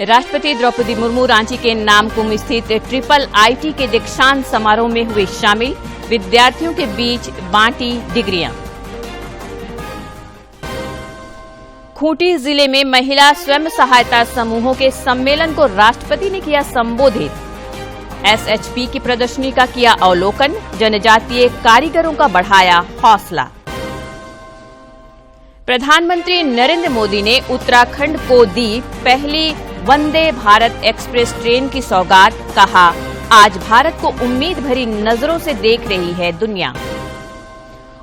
राष्ट्रपति द्रौपदी मुर्मू रांची के नामकुम स्थित ट्रिपल आईटी के दीक्षांत समारोह में हुए शामिल, विद्यार्थियों के बीच बांटी डिग्रियां। खूंटी जिले में महिला स्वयं सहायता समूहों के सम्मेलन को राष्ट्रपति ने किया संबोधित। एसएचपी की प्रदर्शनी का किया अवलोकन, जनजातीय कारीगरों का बढ़ाया हौसला। प्रधानमंत्री नरेंद्र मोदी ने उत्तराखंड को दी पहली वंदे भारत एक्सप्रेस ट्रेन की सौगात, कहा आज भारत को उम्मीद भरी नजरों से देख रही है दुनिया।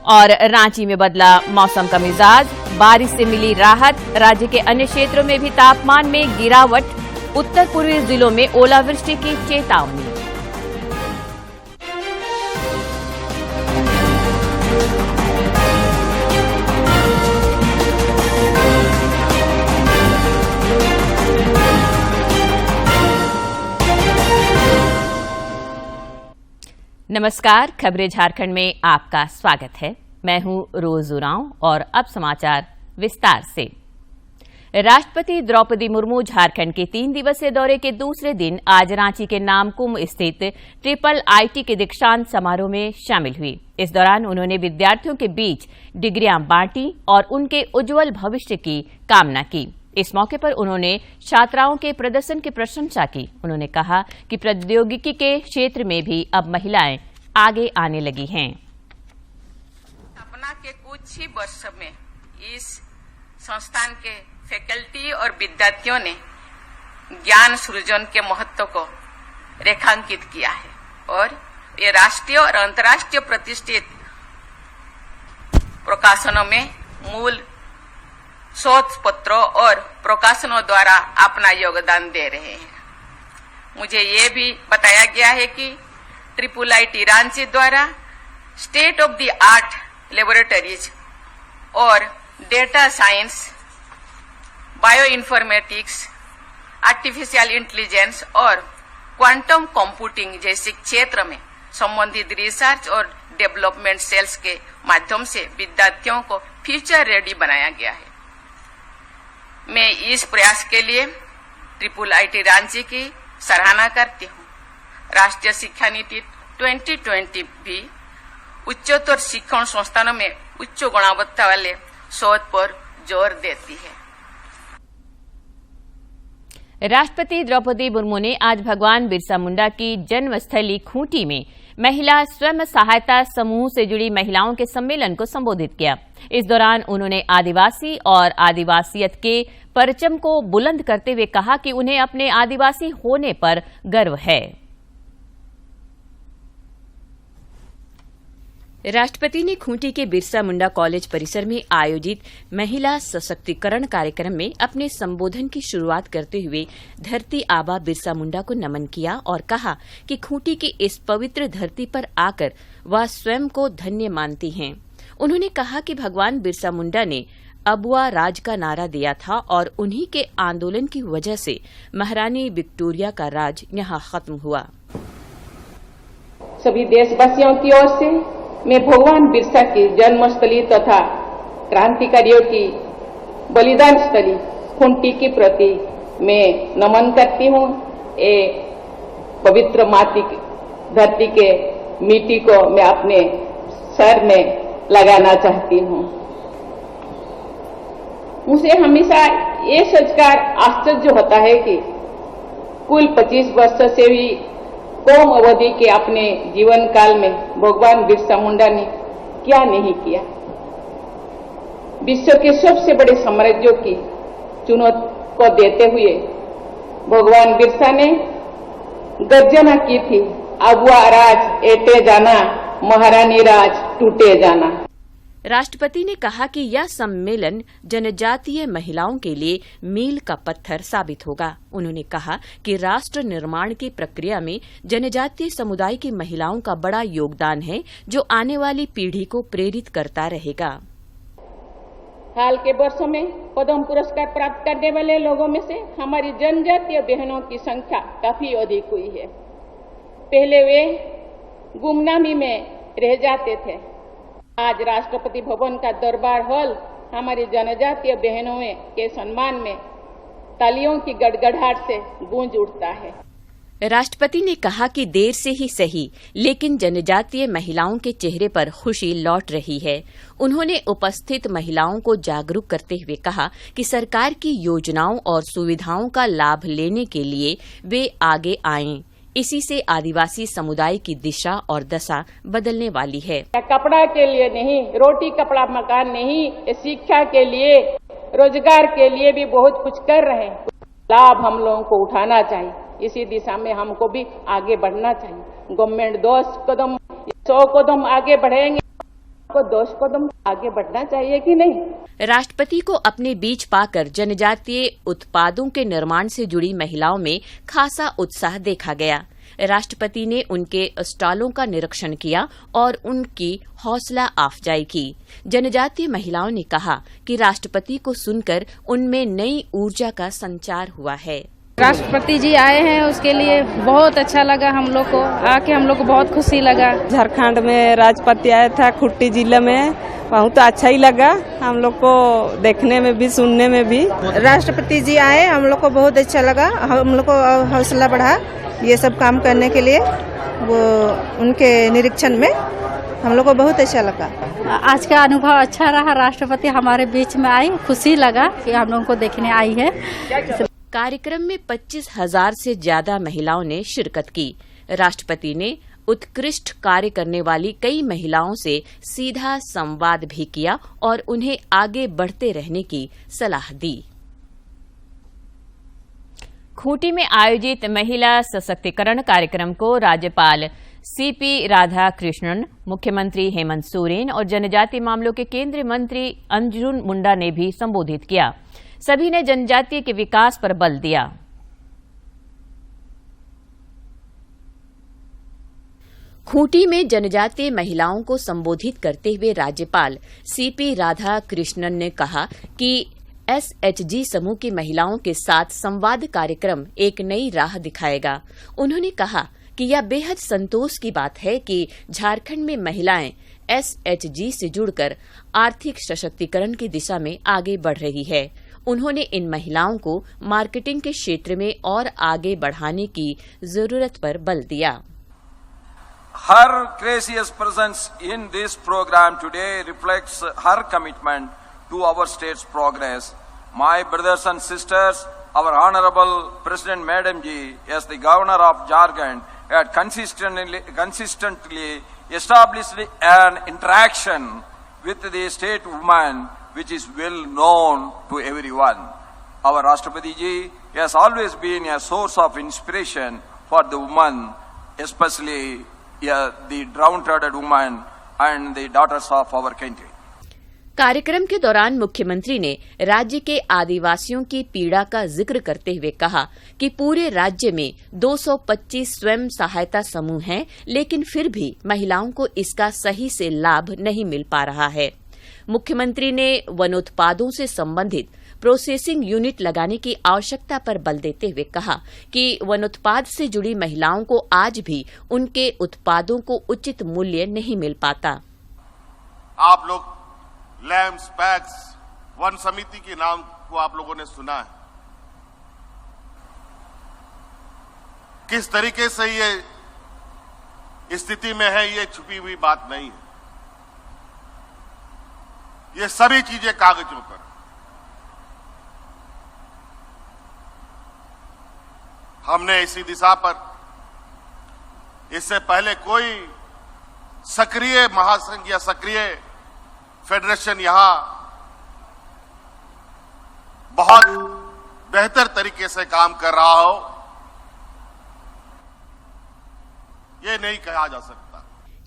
और रांची में बदला मौसम का मिजाज, बारिश से मिली राहत, राज्य के अन्य क्षेत्रों में भी तापमान में गिरावट, उत्तर पूर्वी जिलों में ओलावृष्टि की चेतावनी। नमस्कार, खबरें झारखंड में आपका स्वागत है। मैं हूं रोज उरांव और अब समाचार विस्तार से। राष्ट्रपति द्रौपदी मुर्मू झारखंड के 3 दिवसीय दौरे के दूसरे दिन आज रांची के नामकुम स्थित ट्रिपल आईटी के दीक्षांत समारोह में शामिल हुई। इस दौरान उन्होंने विद्यार्थियों के बीच डिग्रियां बांटी और उनके उज्जवल भविष्य की कामना की। इस मौके पर उन्होंने छात्राओं के प्रदर्शन की प्रशंसा की। उन्होंने कहा कि प्रौद्योगिकी के क्षेत्र में भी अब महिलाएं आगे आने लगी हैं। स्थापना के कुछ ही वर्षों में इस संस्थान के फैकल्टी और विद्यार्थियों ने ज्ञान सृजन के महत्व को रेखांकित किया है और ये राष्ट्रीय और अंतर्राष्ट्रीय प्रतिष्ठित प्रकाशनों में मूल शोध पत्रों और प्रकाशनों द्वारा अपना योगदान दे रहे हैं। मुझे ये भी बताया गया है कि ट्रिपल आईटी रांची द्वारा state of the art laboratories और data science, bioinformatics, artificial intelligence और क्वांटम कंप्यूटिंग जैसे क्षेत्र में संबंधित रिसर्च और डेवलपमेंट सेल्स के माध्यम से विद्यार्थियों को फ्यूचर रेडी बनाया गया है। मैं इस प्रयास के लिए ट्रिपल आईटी रांची की सराहना करती हूँ। राष्ट्रीय शिक्षा नीति 2020 भी उच्चतर शिक्षण संस्थानों में उच्च गुणवत्ता वाले शोध पर जोर देती है। राष्ट्रपति द्रौपदी मुर्मू ने आज भगवान बिरसा मुंडा की जन्मस्थली खूंटी में महिला स्वयं सहायता समूह से जुड़ी महिलाओं के सम्मेलन को संबोधित किया। इस दौरान उन्होंने आदिवासी और आदिवासियत के परचम को बुलंद करते हुए कहा कि उन्हें अपने आदिवासी होने पर गर्व है। राष्ट्रपति ने खूंटी के बिरसा मुंडा कॉलेज परिसर में आयोजित महिला सशक्तिकरण कार्यक्रम में अपने संबोधन की शुरुआत करते हुए धरती आबा बिरसा मुंडा को नमन किया और कहा कि खूंटी की इस पवित्र धरती पर आकर वह स्वयं को धन्य मानती हैं। उन्होंने कहा कि भगवान बिरसा मुंडा ने अबुआ राज का नारा दिया था और उन्हीं के आंदोलन की वजह से महारानी विक्टोरिया का राज यहाँ खत्म हुआ। सभी देशवासियों की ओर से मैं भगवान बिरसा की जन्मस्थली तथा क्रांतिकारियों की बलिदान स्थली खूंटी के प्रति मैं नमन करती हूँ। ये पवित्र माटी धरती के मिट्टी को मैं अपने सर में लगाना चाहती हूँ। मुझे हमेशा ये सोचकर आश्चर्य होता है कि कुल 25 वर्ष से भी कम अवधि के अपने जीवन काल में भगवान बिरसा मुंडा ने क्या नहीं किया। विश्व के सबसे बड़े साम्राज्यों की चुनौती को देते हुए भगवान बिरसा ने गर्जना की थी, अबुआ राज एटे जाना, महारानी राज टूटे जाना। राष्ट्रपति ने कहा कि यह सम्मेलन जनजातीय महिलाओं के लिए मील का पत्थर साबित होगा। उन्होंने कहा कि राष्ट्र निर्माण की प्रक्रिया में जनजातीय समुदाय की महिलाओं का बड़ा योगदान है, जो आने वाली पीढ़ी को प्रेरित करता रहेगा। हाल के वर्षों में पद्म पुरस्कार प्राप्त करने वाले लोगों में से हमारी जनजातीय बहनों की संख्या काफी अधिक हुई है। पहले वे गुमनामी में रह जाते थे। आज राष्ट्रपति भवन का दरबार हॉल हमारी जनजातीय बहनों के सम्मान में तालियों की गड़गड़ाहट से गूंज उठता है। राष्ट्रपति ने कहा कि देर से ही सही, लेकिन जनजातीय महिलाओं के चेहरे पर खुशी लौट रही है। उन्होंने उपस्थित महिलाओं को जागरूक करते हुए कहा कि सरकार की योजनाओं और सुविधाओं का लाभ लेने के लिए वे आगे आएं। इसी से आदिवासी समुदाय की दिशा और दशा बदलने वाली है। कपड़ा के लिए नहीं, रोटी कपड़ा मकान नहीं, शिक्षा के लिए, रोजगार के लिए भी बहुत कुछ कर रहे हैं। लाभ हम लोगों को उठाना चाहिए। इसी दिशा में हमको भी आगे बढ़ना चाहिए। गवर्नमेंट 10 कदम 100 कदम आगे बढ़ेंगे, को 10 कदम आगे बढ़ना चाहिए कि नहीं। राष्ट्रपति को अपने बीच पाकर जनजातीय उत्पादों के निर्माण से जुड़ी महिलाओं में खासा उत्साह देखा गया। राष्ट्रपति ने उनके स्टॉलों का निरीक्षण किया और उनकी हौसला अफजाई की। जनजातीय महिलाओं ने कहा कि राष्ट्रपति को सुनकर उनमें नई ऊर्जा का संचार हुआ है। राष्ट्रपति जी आए हैं, उसके लिए बहुत अच्छा लगा। हम लोग को आके हम लोग को बहुत खुशी लगा। झारखंड में राष्ट्रपति आया था, खूंटी जिले में, बहुत अच्छा ही लगा हम लोग को देखने में भी, सुनने में भी। राष्ट्रपति जी आए, हम लोग को बहुत अच्छा लगा। हम लोग को हौसला बढ़ा ये सब काम करने के लिए। वो उनके निरीक्षण में हम लोग को बहुत अच्छा लगा। आज का अनुभव अच्छा रहा। राष्ट्रपति हमारे बीच में आई, खुशी लगा कि हम लोगों को देखने आई है। कार्यक्रम में 25,000 से ज्यादा महिलाओं ने शिरकत की। राष्ट्रपति ने उत्कृष्ट कार्य करने वाली कई महिलाओं से सीधा संवाद भी किया और उन्हें आगे बढ़ते रहने की सलाह दी। खूंटी में आयोजित महिला सशक्तिकरण कार्यक्रम को राज्यपाल सीपी राधाकृष्णन, मुख्यमंत्री हेमंत सोरेन और जनजातीय मामलों के केंद्रीय मंत्री अर्जुन मुंडा ने भी संबोधित किया। सभी ने जनजातीय के विकास पर बल दिया। खूंटी में जनजातीय महिलाओं को संबोधित करते हुए राज्यपाल सीपी राधाकृष्णन ने कहा कि एसएचजी समूह की महिलाओं के साथ संवाद कार्यक्रम एक नई राह दिखाएगा। उन्होंने कहा कि यह बेहद संतोष की बात है कि झारखंड में महिलाएं एसएचजी से जुड़कर आर्थिक सशक्तिकरण की दिशा में आगे बढ़ रही है। उन्होंने इन महिलाओं को मार्केटिंग के क्षेत्र में और आगे बढ़ाने की जरूरत पर बल दिया। Her gracious presence in this program today reflects her commitment to our state's progress. My brothers and sisters, our Honorable President Madam Ji, as the Governor of Jharkhand, had consistently established an interaction with the state woman which is well known to everyone. Our Rashtrapati Ji has always been a source of inspiration for the woman, especially the downtrodden woman and the daughters of our country. कार्यक्रम के दौरान मुख्यमंत्री ने राज्य के आदिवासियों की पीड़ा का जिक्र करते हुए कहा कि पूरे राज्य में 225 स्वयं सहायता समूह हैं, लेकिन फिर भी महिलाओं को इसका सही से लाभ नहीं मिल पा रहा है। मुख्यमंत्री ने वनोत्पादों से संबंधित प्रोसेसिंग यूनिट लगाने की आवश्यकता पर बल देते हुए कहा कि वनोत्पाद से जुड़ी महिलाओं को आज भी उनके उत्पादों को उचित मूल्य नहीं मिल पाता। आप लोग लैम्स पैक्स वन समिति के नाम को आप लोगों ने सुना है। किस तरीके से ये स्थिति में है, ये छुपी हुई बात नहीं है। ये सभी चीजें कागजों पर। हमने इसी दिशा पर इससे पहले कोई सक्रिय महासंघ या सक्रिय फेडरेशन यहां बहुत बेहतर तरीके से काम कर रहा हो, ये नहीं कहा जा सकता।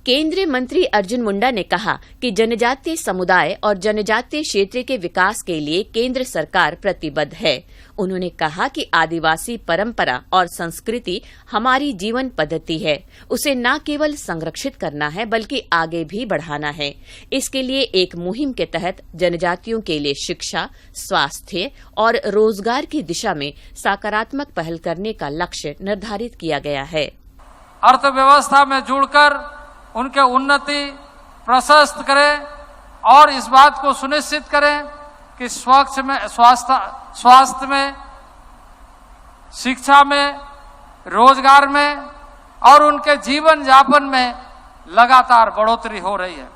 केंद्रीय मंत्री अर्जुन मुंडा ने कहा कि जनजातीय समुदाय और जनजातीय क्षेत्र के विकास के लिए केंद्र सरकार प्रतिबद्ध है। उन्होंने कहा कि आदिवासी परंपरा और संस्कृति हमारी जीवन पद्धति है, उसे न केवल संरक्षित करना है बल्कि आगे भी बढ़ाना है। इसके लिए एक मुहिम के तहत जनजातियों के लिए शिक्षा, स्वास्थ्य और रोजगार की दिशा में सकारात्मक पहल करने का लक्ष्य निर्धारित किया गया है। अर्थव्यवस्था में जुड़कर उनके उन्नति प्रशस्त करें और इस बात को सुनिश्चित करें कि स्वास्थ्य में शिक्षा में, रोजगार में और उनके जीवन यापन में लगातार बढ़ोतरी हो रही है।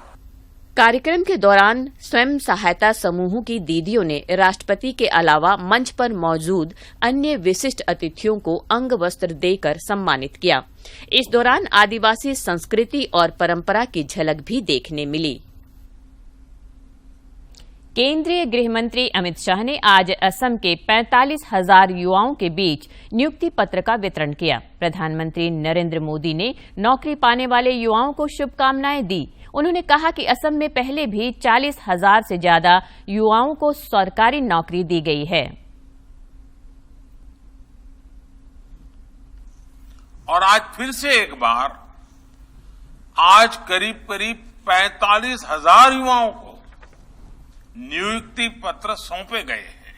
कार्यक्रम के दौरान स्वयं सहायता समूहों की दीदियों ने राष्ट्रपति के अलावा मंच पर मौजूद अन्य विशिष्ट अतिथियों को अंग वस्त्र देकर सम्मानित किया। इस दौरान आदिवासी संस्कृति और परंपरा की झलक भी देखने मिली। केंद्रीय गृह मंत्री अमित शाह ने आज असम के 45,000 युवाओं के बीच नियुक्ति पत्र का वितरण किया। प्रधानमंत्री नरेंद्र मोदी ने नौकरी पाने वाले युवाओं को शुभकामनाएं दी। उन्होंने कहा कि असम में पहले भी 40,000 से ज्यादा युवाओं को सरकारी नौकरी दी गई है। और आज फिर से एक बार आज करीब 45,000 युवाओं को नियुक्ति पत्र सौंपे गए हैं।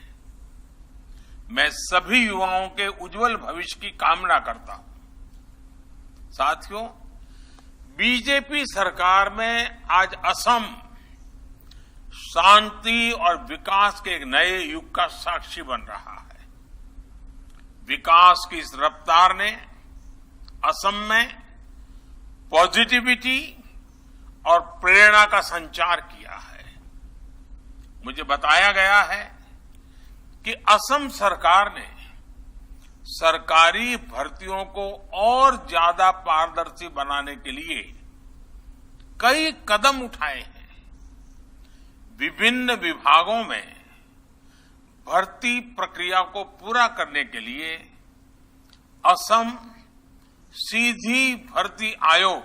मैं सभी युवाओं के उज्जवल भविष्य की कामना करता हूं। साथियों, बीजेपी सरकार में आज असम शांति और विकास के एक नए युग का साक्षी बन रहा है। विकास की इस रफ्तार ने असम में पॉजिटिविटी और प्रेरणा का संचार किया है। मुझे बताया गया है कि असम सरकार ने सरकारी भर्तियों को और ज्यादा पारदर्शी बनाने के लिए कई कदम उठाए हैं। विभिन्न विभागों में भर्ती प्रक्रिया को पूरा करने के लिए असम सीधी भर्ती आयोग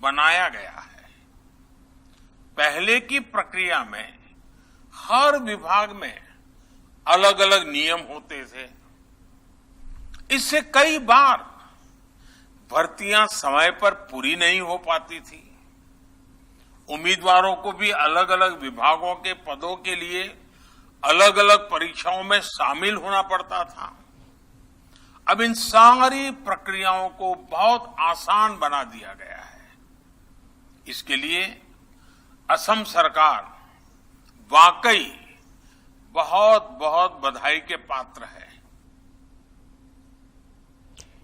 बनाया गया है। पहले की प्रक्रिया में हर विभाग में अलग अलग नियम होते थे। इससे कई बार भर्तियां समय पर पूरी नहीं हो पाती थी। उम्मीदवारों को भी अलग अलग विभागों के पदों के लिए अलग अलग परीक्षाओं में शामिल होना पड़ता था। अब इन सारी प्रक्रियाओं को बहुत आसान बना दिया गया है। इसके लिए असम सरकार वाकई बहुत बहुत बधाई के पात्र है।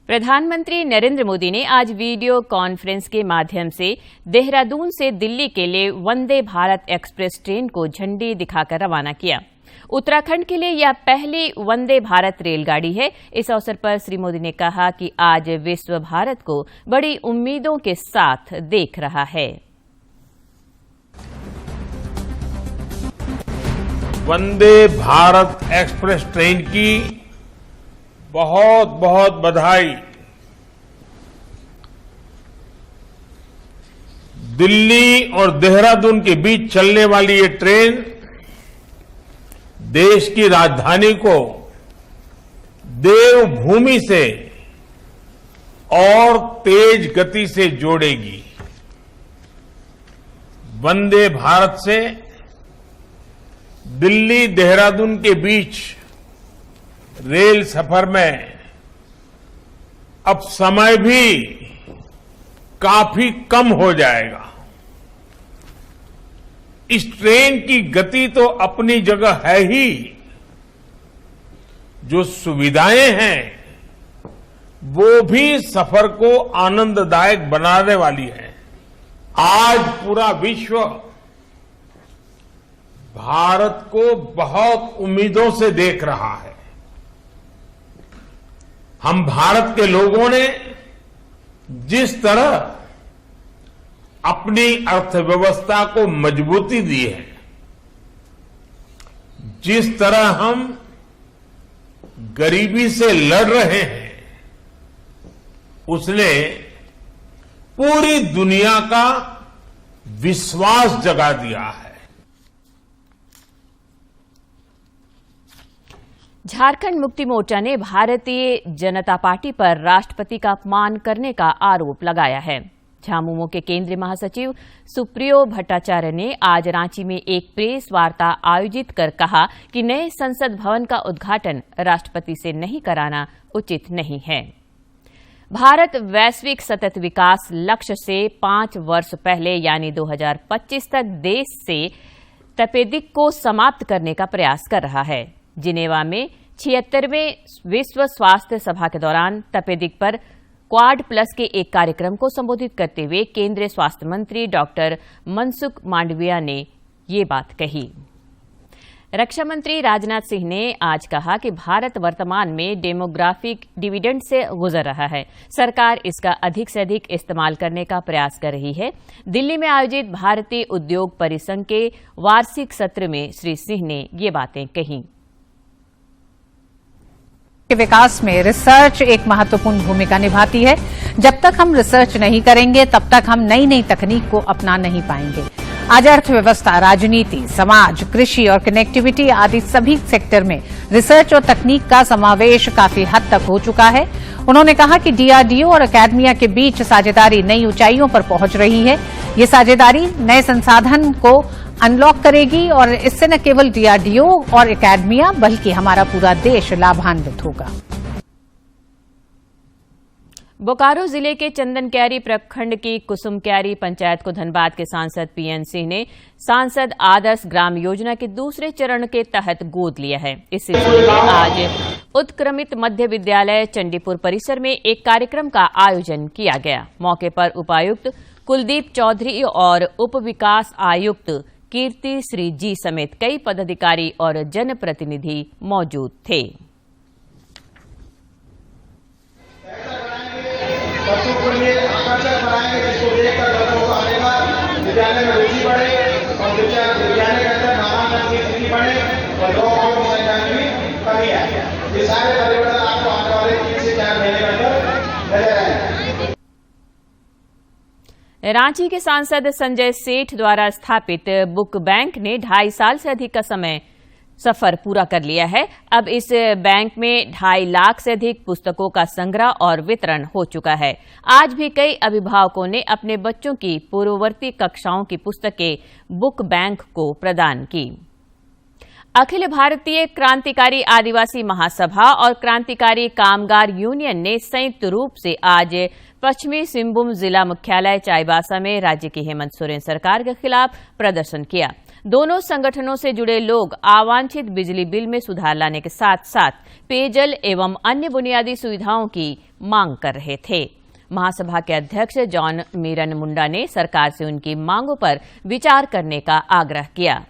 प्रधानमंत्री नरेंद्र मोदी ने आज वीडियो कॉन्फ्रेंस के माध्यम से देहरादून से दिल्ली के लिए वंदे भारत एक्सप्रेस ट्रेन को झंडी दिखाकर रवाना किया। उत्तराखंड के लिए यह पहली वंदे भारत रेलगाड़ी है। इस अवसर पर श्री मोदी ने कहा कि आज विश्व भारत को बड़ी उम्मीदों के साथ देख रहा है। वंदे भारत एक्सप्रेस ट्रेन की बहुत बहुत बधाई। दिल्ली और देहरादून के बीच चलने वाली ये ट्रेन देश की राजधानी को देवभूमि से और तेज गति से जोड़ेगी। वंदे भारत से दिल्ली देहरादून के बीच रेल सफर में अब समय भी काफी कम हो जाएगा। इस ट्रेन की गति तो अपनी जगह है ही, जो सुविधाएं हैं वो भी सफर को आनंददायक बनाने वाली है। आज पूरा विश्व भारत को बहुत उम्मीदों से देख रहा है। हम भारत के लोगों ने जिस तरह अपनी अर्थव्यवस्था को मजबूती दी है, जिस तरह हम गरीबी से लड़ रहे हैं, उसने पूरी दुनिया का विश्वास जगा दिया है। झारखंड मुक्ति मोर्चा ने भारतीय जनता पार्टी पर राष्ट्रपति का अपमान करने का आरोप लगाया है। झामुमो के केंद्रीय महासचिव सुप्रियो भट्टाचार्य ने आज रांची में एक प्रेस वार्ता आयोजित कर कहा कि नए संसद भवन का उद्घाटन राष्ट्रपति से नहीं कराना उचित नहीं है। भारत वैश्विक सतत विकास लक्ष्य से 5 वर्ष पहले यानी 2025 तक देश से तपेदिक को समाप्त करने का प्रयास कर रहा है। जिनेवा में 76वें विश्व स्वास्थ्य सभा के दौरान तपेदिक पर क्वाड प्लस के एक कार्यक्रम को संबोधित करते हुए केंद्रीय स्वास्थ्य मंत्री डॉक्टर मनसुख मांडविया ने ये बात कही। रक्षा मंत्री राजनाथ सिंह ने आज कहा कि भारत वर्तमान में डेमोग्राफिक डिविडेंड से गुजर रहा है। सरकार इसका अधिक से अधिक इस्तेमाल करने का प्रयास कर रही है। दिल्ली में आयोजित भारतीय उद्योग परिसंघ के वार्षिक सत्र में श्री सिंह ने ये बातें कही। विकास में रिसर्च एक महत्वपूर्ण भूमिका निभाती है। जब तक हम रिसर्च नहीं करेंगे तब तक हम नई नई तकनीक को अपना नहीं पाएंगे। आज अर्थव्यवस्था, राजनीति, समाज, कृषि और कनेक्टिविटी आदि सभी सेक्टर में रिसर्च और तकनीक का समावेश काफी हद तक हो चुका है। उन्होंने कहा कि डीआरडीओ और अकादमिया के बीच साझेदारी नई ऊंचाइयों पर पहुंच रही है। ये साझेदारी नए संसाधन को अनलॉक करेगी और इससे न केवल डीआरडीओ और अकादमिया बल्कि हमारा पूरा देश लाभान्वित होगा। बोकारो जिले के चंदनक्यारी प्रखंड की कुसुमक्यारी पंचायत को धनबाद के सांसद पीएन सिंह ने सांसद आदर्श ग्राम योजना के दूसरे चरण के तहत गोद लिया है। इस सिलसिले में आज उत्क्रमित मध्य विद्यालय चंडीपुर परिसर में एक कार्यक्रम का आयोजन किया गया। मौके पर उपायुक्त कुलदीप चौधरी और उप विकास आयुक्त कीर्ति श्री जी समेत कई पदाधिकारी और जनप्रतिनिधि मौजूद थे। बच्चों के लिए आकर्षक बनाएंगे, जिसको देखकर बच्चों को आनेगा, विद्यालय में रुचि बढ़े और विद्यालय के अंदर नामांकन की स्थिति बढ़े और ड्रॉपआउट की संख्या में भी कमी आए। ये सारे परिवर्तन आपको आने वाले 3 से 4 महीने के अंदर नजर आएंगे। रांची के सांसद संजय सेठ द्वारा स्थापित बुक बैंक ने 2.5 साल से अधिक का सफर पूरा कर लिया है। अब इस बैंक में 2.5 लाख से अधिक पुस्तकों का संग्रह और वितरण हो चुका है। आज भी कई अभिभावकों ने अपने बच्चों की पूर्ववर्ती कक्षाओं की पुस्तकें बुक बैंक को प्रदान की। अखिल भारतीय क्रांतिकारी आदिवासी महासभा और क्रांतिकारी कामगार यूनियन ने संयुक्त रूप से आज पश्चिमी सिंहभूम जिला मुख्यालय चाईबासा में राज्य की हेमंत सोरेन सरकार के खिलाफ प्रदर्शन किया। दोनों संगठनों से जुड़े लोग अवांछित बिजली बिल में सुधार लाने के साथ साथ पेयजल एवं अन्य बुनियादी सुविधाओं की मांग कर रहे थे। महासभा के अध्यक्ष जॉन मीरन मुंडा ने सरकार से उनकी मांगों पर विचार करने का आग्रह किया।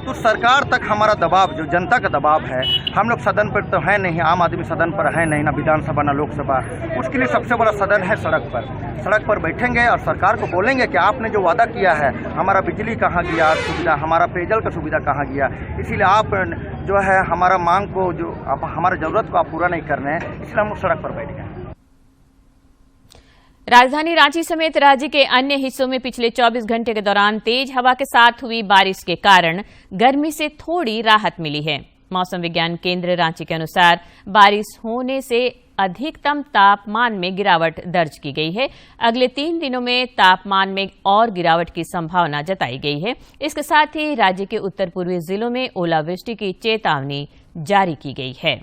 तो सरकार तक हमारा दबाव, जो जनता का दबाव है, हम लोग सदन पर तो है नहीं, आम आदमी सदन पर है नहीं, ना विधानसभा ना लोकसभा। उसके लिए सबसे बड़ा सदन है सड़क पर बैठेंगे और सरकार को बोलेंगे कि आपने जो वादा किया है, हमारा बिजली कहाँ गया सुविधा, हमारा पेयजल का सुविधा कहाँ गया, इसीलिए आप जो है हमारा मांग को, जो आप हमारा जरूरत को आप पूरा नहीं कर रहे हैं, इसलिए हम सड़क पर बैठ गए। राजधानी रांची समेत राज्य के अन्य हिस्सों में पिछले 24 घंटे के दौरान तेज हवा के साथ हुई बारिश के कारण गर्मी से थोड़ी राहत मिली है। मौसम विज्ञान केंद्र रांची के अनुसार बारिश होने से अधिकतम तापमान में गिरावट दर्ज की गई है। अगले 3 दिनों में तापमान में और गिरावट की संभावना जताई गई है। इसके साथ ही राज्य के उत्तर पूर्वी जिलों में ओलावृष्टि की चेतावनी जारी की गई है।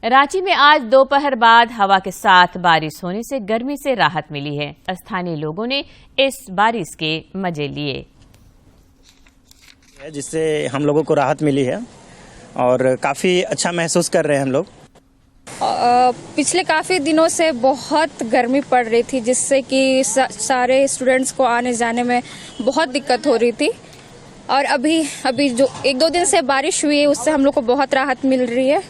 रांची में आज दोपहर बाद हवा के साथ बारिश होने से गर्मी से राहत मिली है। स्थानीय लोगों ने इस बारिश के मजे लिए, जिससे हम लोगों को राहत मिली है और काफ़ी अच्छा महसूस कर रहे हैं हम लोग। पिछले काफ़ी दिनों से बहुत गर्मी पड़ रही थी, जिससे कि सारे स्टूडेंट्स को आने जाने में बहुत दिक्कत हो रही थी। और अभी जो 1-2 दिन से बारिश हुई है, उससे हम लोग को बहुत राहत मिल रही है।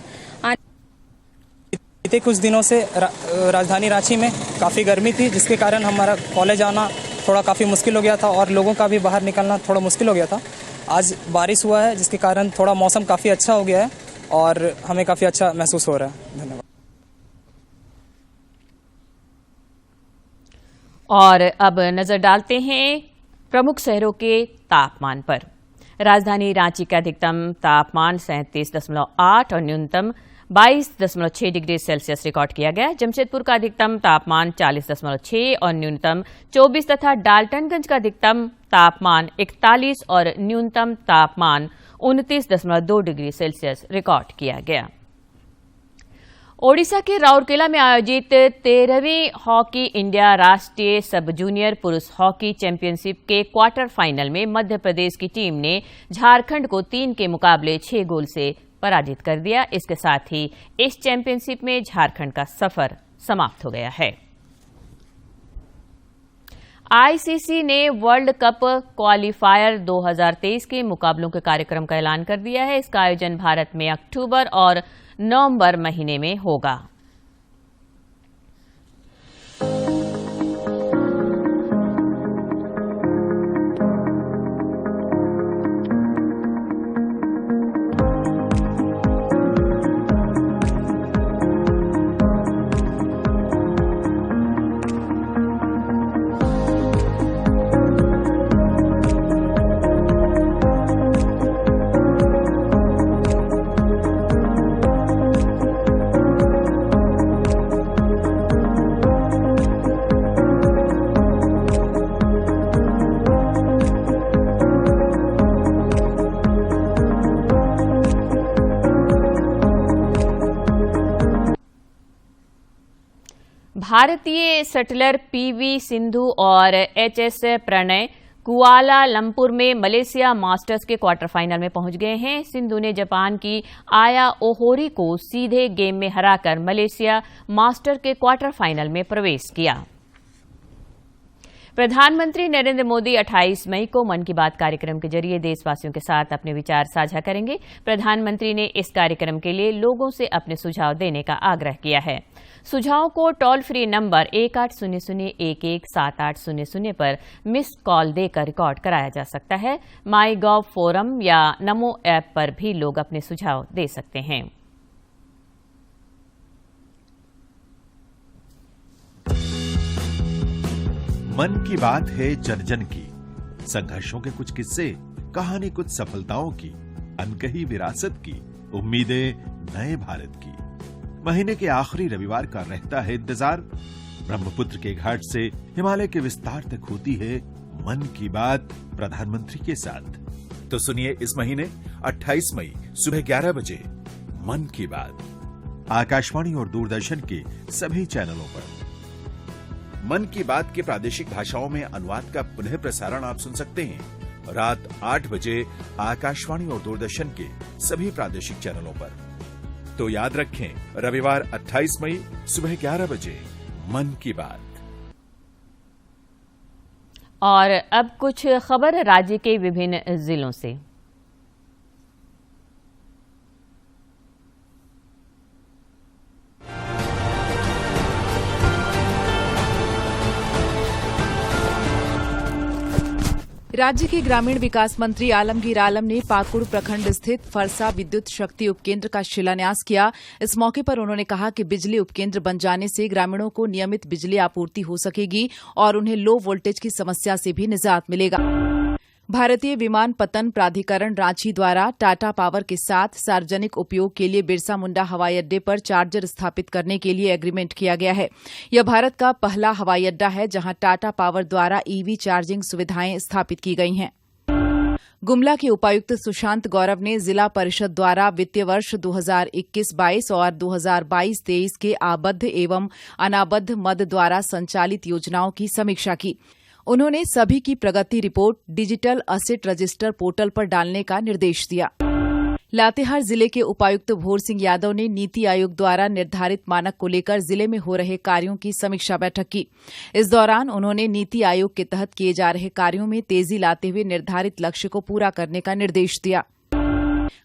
बीते कुछ दिनों से राजधानी रांची में काफ़ी गर्मी थी, जिसके कारण हमारा कॉलेज आना थोड़ा काफ़ी मुश्किल हो गया था और लोगों का भी बाहर निकलना थोड़ा मुश्किल हो गया था। आज बारिश हुआ है, जिसके कारण थोड़ा मौसम काफ़ी अच्छा हो गया है और हमें काफ़ी अच्छा महसूस हो रहा है। धन्यवाद। और अब नजर डालते हैं प्रमुख शहरों के तापमान पर। राजधानी रांची का अधिकतम तापमान 37.8 और न्यूनतम 22.6 डिग्री सेल्सियस रिकॉर्ड किया गया। जमशेदपुर का अधिकतम तापमान 40.6 और न्यूनतम 24 तथा डाल्टनगंज का अधिकतम तापमान 41 और न्यूनतम तापमान 29.2 डिग्री सेल्सियस रिकॉर्ड किया गया। ओडिशा के राउरकेला में आयोजित 13वीं हॉकी इंडिया राष्ट्रीय सब जूनियर पुरुष हॉकी चैंपियनशिप के क्वार्टर फाइनल में मध्य प्रदेश की टीम ने झारखंड को 3 के मुकाबले 6 गोल से पराजित कर दिया। इसके साथ ही इस चैंपियनशिप में झारखंड का सफर समाप्त हो गया है। आईसीसी ने वर्ल्ड कप क्वालिफायर 2023 के मुकाबलों के कार्यक्रम का ऐलान कर दिया है। इसका आयोजन भारत में अक्टूबर और नवंबर महीने में होगा। भारतीय शटलर पीवी सिंधु और एचएस प्रणय कुआलालंपुर में मलेशिया मास्टर्स के क्वार्टर फाइनल में पहुंच गए हैं। सिंधु ने जापान की आया ओहोरी को सीधे गेम में हराकर मलेशिया मास्टर के क्वार्टर फाइनल में प्रवेश किया। प्रधानमंत्री नरेंद्र मोदी 28 मई को मन की बात कार्यक्रम के जरिए देशवासियों के साथ अपने विचार साझा करेंगे। प्रधानमंत्री ने इस कार्यक्रम के लिए लोगों से अपने सुझाव देने का आग्रह किया है। सुझावों को टोल फ्री नंबर 1800117800 पर मिस्ड कॉल देकर रिकॉर्ड कराया जा सकता है। माई गॉव फोरम या नमो ऐप पर भी लोग अपने सुझाव दे सकते हैं। मन की बात है जन जन की, संघर्षों के कुछ किस्से, कहानी कुछ सफलताओं की, अनकही विरासत की, उम्मीदें नए भारत की। महीने के आखिरी रविवार का रहता है इंतजार। ब्रह्मपुत्र के घाट से हिमालय के विस्तार तक होती है मन की बात प्रधानमंत्री के साथ। तो सुनिए इस महीने 28 मई सुबह 11 बजे मन की बात आकाशवाणी और दूरदर्शन के सभी चैनलों पर। मन की बात के प्रादेशिक भाषाओं में अनुवाद का पुनः प्रसारण आप सुन सकते हैं रात 8 बजे आकाशवाणी और दूरदर्शन के सभी प्रादेशिक चैनलों पर। तो याद रखें, रविवार 28 मई सुबह 11 बजे मन की बात। और अब कुछ खबर राज्य के विभिन्न जिलों से। राज्य के ग्रामीण विकास मंत्री आलमगीर आलम ने पाकुड़ प्रखंड स्थित फरसा विद्युत शक्ति उपकेंद्र का शिलान्यास किया। इस मौके पर उन्होंने कहा कि बिजली उपकेंद्र बन जाने से ग्रामीणों को नियमित बिजली आपूर्ति हो सकेगी और उन्हें लो वोल्टेज की समस्या से भी निजात मिलेगा। भारतीय विमानपत्तन प्राधिकरण रांची द्वारा टाटा पावर के साथ सार्वजनिक उपयोग के लिए बिरसा मुंडा हवाई अड्डे पर चार्जर स्थापित करने के लिए एग्रीमेंट किया गया है। यह भारत का पहला हवाई अड्डा है जहां टाटा पावर द्वारा ईवी चार्जिंग सुविधाएं स्थापित की गई हैं। गुमला के उपायुक्त सुशांत गौरव ने जिला परिषद द्वारा वित्तीय वर्ष 2021-22 और 2022-23 के आबद्ध एवं अनाबद्ध मद द्वारा संचालित योजनाओं की समीक्षा की। उन्होंने सभी की प्रगति report digital asset register portal पर डालने का निर्देश दिया। लातेहार जिले के उपायुक्त भोर सिंह यादव ने नीति आयोग द्वारा निर्धारित मानक को लेकर जिले में हो रहे कार्यों की समीक्षा बैठक की। इस दौरान उन्होंने नीति आयोग के तहत किए जा रहे कार्यों में तेजी लाते हुए निर्धारित लक्ष्य को पूरा करने का निर्देश दिया।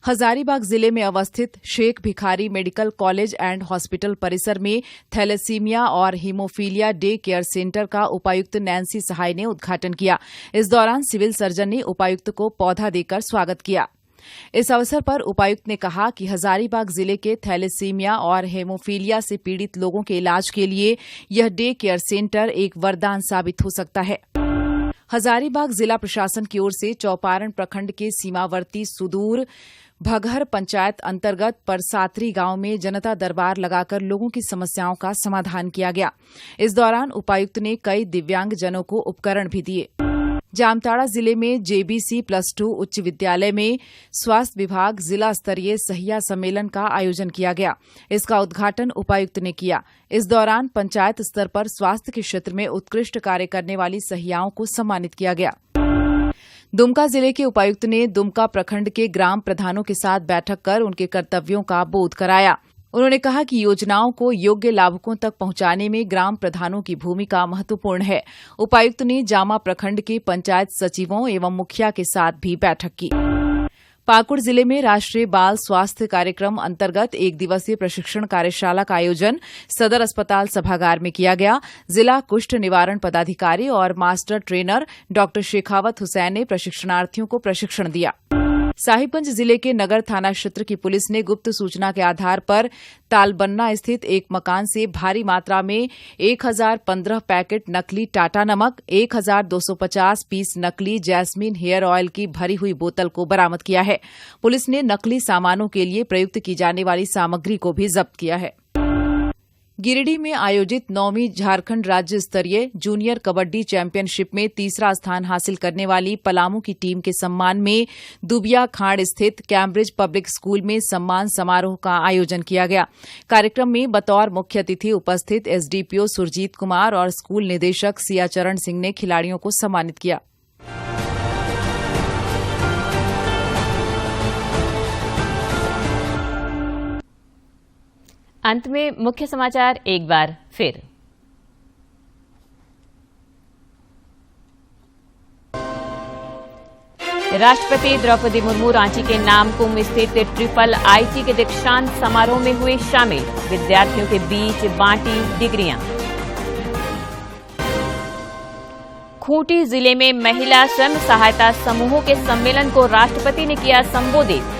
हजारीबाग जिले में अवस्थित Sheikh Bhikhari medical college and hospital परिसर में थैलेसीमिया और हीमोफीलिया डे केयर सेंटर का उपायुक्त नैन्सी सहाय ने उद्घाटन किया। इस दौरान सिविल सर्जन ने उपायुक्त को पौधा देकर स्वागत किया। इस अवसर पर उपायुक्त ने कहा कि हजारीबाग जिले के थैलेसीमिया और हेमोफीलिया से पीड़ित लोगों के इलाज के लिए यह डे केयर सेंटर एक वरदान साबित हो सकता है। हजारीबाग जिला प्रशासन की ओर से चौपारण प्रखंड के सीमावर्ती सुदूर भगहर पंचायत अंतर्गत परसातरी गांव में जनता दरबार लगाकर लोगों की समस्याओं का समाधान किया गया। इस दौरान उपायुक्त ने कई दिव्यांगजनों को उपकरण भी दिए। जामताड़ा जिले में जेबीसी +2 उच्च विद्यालय में स्वास्थ्य विभाग जिला स्तरीय सहिया सम्मेलन का आयोजन किया गया। इसका उद्घाटन उपायुक्त ने किया। इस दौरान पंचायत स्तर पर स्वास्थ्य के क्षेत्र में उत्कृष्ट कार्य करने वाली सहियाओं को सम्मानित किया गया। दुमका जिले के उपायुक्त ने दुमका प्रखंड के ग्राम प्रधानों के साथ बैठक कर उनके कर्तव्यों का बोध कराया। उन्होंने कहा कि योजनाओं को योग्य लाभुकों तक पहुंचाने में ग्राम प्रधानों की भूमिका महत्वपूर्ण है। उपायुक्त ने जामा प्रखंड के पंचायत सचिवों एवं मुखिया के साथ भी बैठक की। पाकुड़ जिले में राष्ट्रीय बाल स्वास्थ्य कार्यक्रम अंतर्गत 1 दिवसीय प्रशिक्षण कार्यशाला का आयोजन सदर अस्पताल सभागार में किया गया। जिला कुष्ठ निवारण पदाधिकारी और master trainer doctor Shekhawat Hussain ने प्रशिक्षणार्थियों को प्रशिक्षण दिया। साहिबगंज जिले के नगर थाना क्षेत्र की पुलिस ने गुप्त सूचना के आधार पर तालबन्ना स्थित एक मकान से भारी मात्रा में 1015 पैकेट नकली टाटा नमक, 1250 पीस नकली जैस्मीन हेयर ऑयल की भरी हुई बोतल को बरामद किया है। पुलिस ने नकली सामानों के लिए प्रयुक्त की जाने वाली सामग्री को भी जब्त किया है। गिरिडीह में आयोजित 9वीं झारखंड राज्य स्तरीय जूनियर कबड्डी चैंपियनशिप में तीसरा स्थान हासिल करने वाली पलामू की टीम के सम्मान में दुबिया खाड़ स्थित कैम्ब्रिज पब्लिक स्कूल में सम्मान समारोह का आयोजन किया गया। कार्यक्रम में बतौर मुख्य अतिथि उपस्थित एसडीपीओ सुरजीत कुमार और स्कूल निदेशक सिया चरण सिंह ने खिलाड़ियों को सम्मानित किया। अंत में मुख्य समाचार एक बार फिर। राष्ट्रपति द्रौपदी मुर्मू रांची के नामकुम स्थित ट्रिपल आईटी के दीक्षांत समारोह में हुए शामिल। विद्यार्थियों के बीच बांटी डिग्रियां। खूंटी जिले में महिला स्वयं सहायता समूहों के सम्मेलन को राष्ट्रपति ने किया संबोधित।